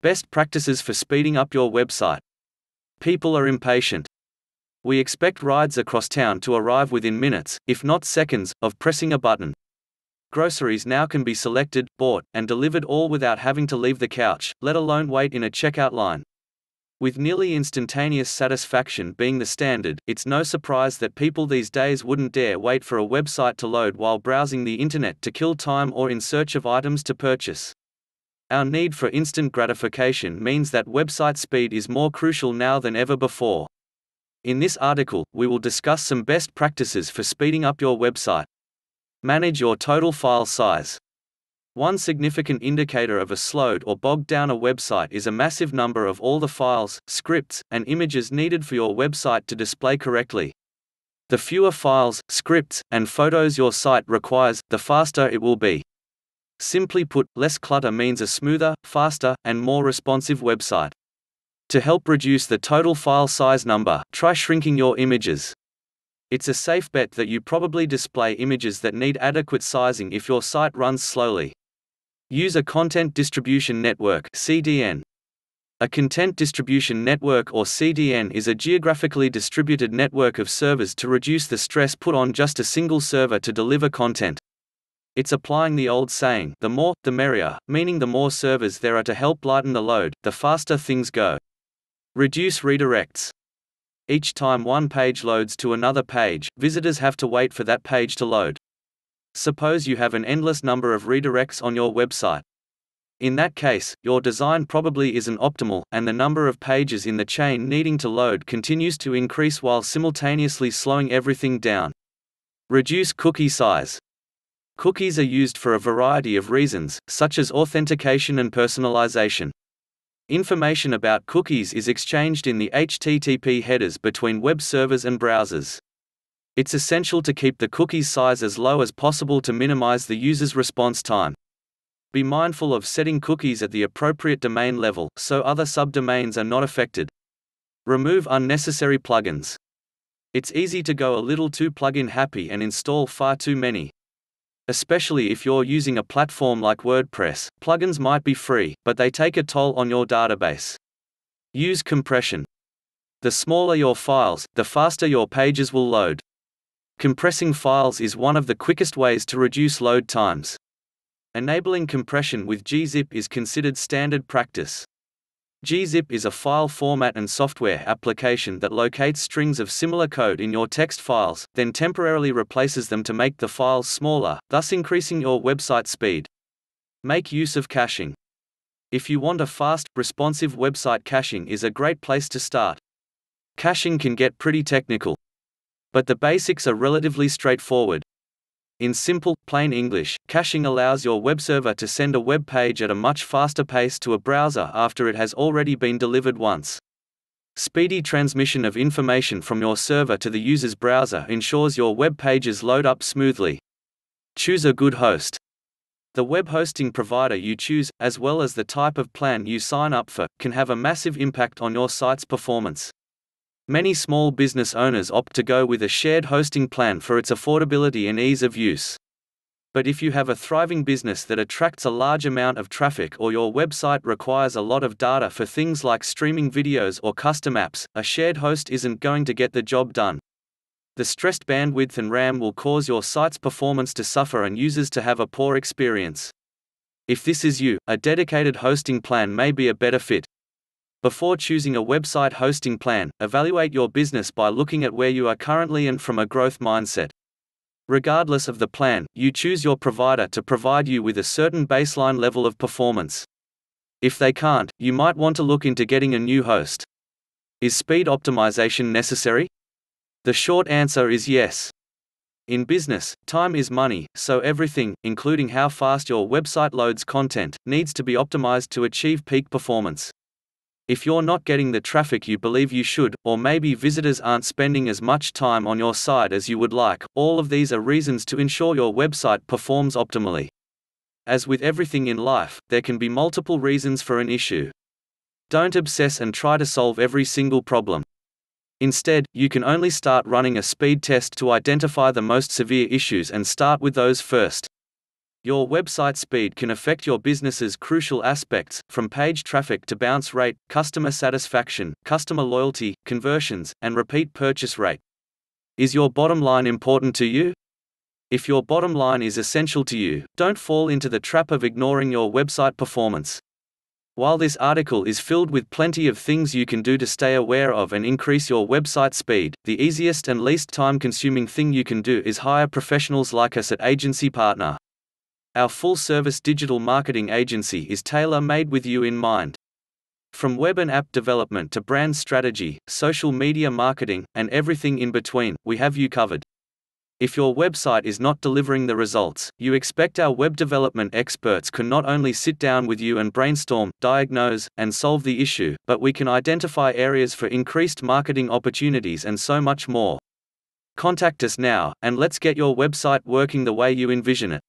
Best practices for speeding up your website. People are impatient. We expect rides across town to arrive within minutes, if not seconds, of pressing a button. Groceries now can be selected, bought, and delivered all without having to leave the couch, let alone wait in a checkout line. With nearly instantaneous satisfaction being the standard, it's no surprise that people these days wouldn't dare wait for a website to load while browsing the internet to kill time or in search of items to purchase. Our need for instant gratification means that website speed is more crucial now than ever before. In this article, we will discuss some best practices for speeding up your website. Manage your total file size. One significant indicator of a slowed or bogged down a website is a massive number of all the files, scripts, and images needed for your website to display correctly. The fewer files, scripts, and photos your site requires, the faster it will be. Simply put, less clutter means a smoother, faster, and more responsive website. To help reduce the total file size number, try shrinking your images. It's a safe bet that you probably display images that need adequate sizing if your site runs slowly. Use a content distribution network (CDN). A content distribution network or CDN is a geographically distributed network of servers to reduce the stress put on just a single server to deliver content. It's applying the old saying, the more, the merrier, meaning the more servers there are to help lighten the load, the faster things go. Reduce redirects. Each time one page loads to another page, visitors have to wait for that page to load. Suppose you have an endless number of redirects on your website. In that case, your design probably isn't optimal, and the number of pages in the chain needing to load continues to increase while simultaneously slowing everything down. Reduce cookie size. Cookies are used for a variety of reasons, such as authentication and personalization. Information about cookies is exchanged in the HTTP headers between web servers and browsers. It's essential to keep the cookie's size as low as possible to minimize the user's response time. Be mindful of setting cookies at the appropriate domain level, so other subdomains are not affected. Remove unnecessary plugins. It's easy to go a little too plugin happy and install far too many. Especially if you're using a platform like WordPress, plugins might be free, but they take a toll on your database. Use compression. The smaller your files, the faster your pages will load. Compressing files is one of the quickest ways to reduce load times. Enabling compression with gzip is considered standard practice. Gzip is a file format and software application that locates strings of similar code in your text files, then temporarily replaces them to make the files smaller, thus increasing your website speed. Make use of caching. If you want a fast, responsive website, caching is a great place to start. Caching can get pretty technical, but the basics are relatively straightforward. In simple, plain English, caching allows your web server to send a web page at a much faster pace to a browser after it has already been delivered once. Speedy transmission of information from your server to the user's browser ensures your web pages load up smoothly. Choose a good host. The web hosting provider you choose, as well as the type of plan you sign up for, can have a massive impact on your site's performance. Many small business owners opt to go with a shared hosting plan for its affordability and ease of use. But if you have a thriving business that attracts a large amount of traffic, or your website requires a lot of data for things like streaming videos or custom apps, a shared host isn't going to get the job done. The stressed bandwidth and RAM will cause your site's performance to suffer and users to have a poor experience. If this is you, a dedicated hosting plan may be a better fit. Before choosing a website hosting plan, evaluate your business by looking at where you are currently and from a growth mindset. Regardless of the plan, you choose your provider to provide you with a certain baseline level of performance. If they can't, you might want to look into getting a new host. Is speed optimization necessary? The short answer is yes. In business, time is money, so everything, including how fast your website loads content, needs to be optimized to achieve peak performance. If you're not getting the traffic you believe you should, or maybe visitors aren't spending as much time on your site as you would like, all of these are reasons to ensure your website performs optimally. As with everything in life, there can be multiple reasons for an issue. Don't obsess and try to solve every single problem. Instead, you can only start running a speed test to identify the most severe issues and start with those first. Your website speed can affect your business's crucial aspects, from page traffic to bounce rate, customer satisfaction, customer loyalty, conversions, and repeat purchase rate. Is your bottom line important to you? If your bottom line is essential to you, don't fall into the trap of ignoring your website performance. While this article is filled with plenty of things you can do to stay aware of and increase your website speed, the easiest and least time-consuming thing you can do is hire professionals like us at Agency Partner. Our full-service digital marketing agency is tailor-made with you in mind. From web and app development to brand strategy, social media marketing, and everything in between, we have you covered. If your website is not delivering the results you expect, our web development experts can not only sit down with you and brainstorm, diagnose, and solve the issue, but we can identify areas for increased marketing opportunities and so much more. Contact us now, and let's get your website working the way you envision it.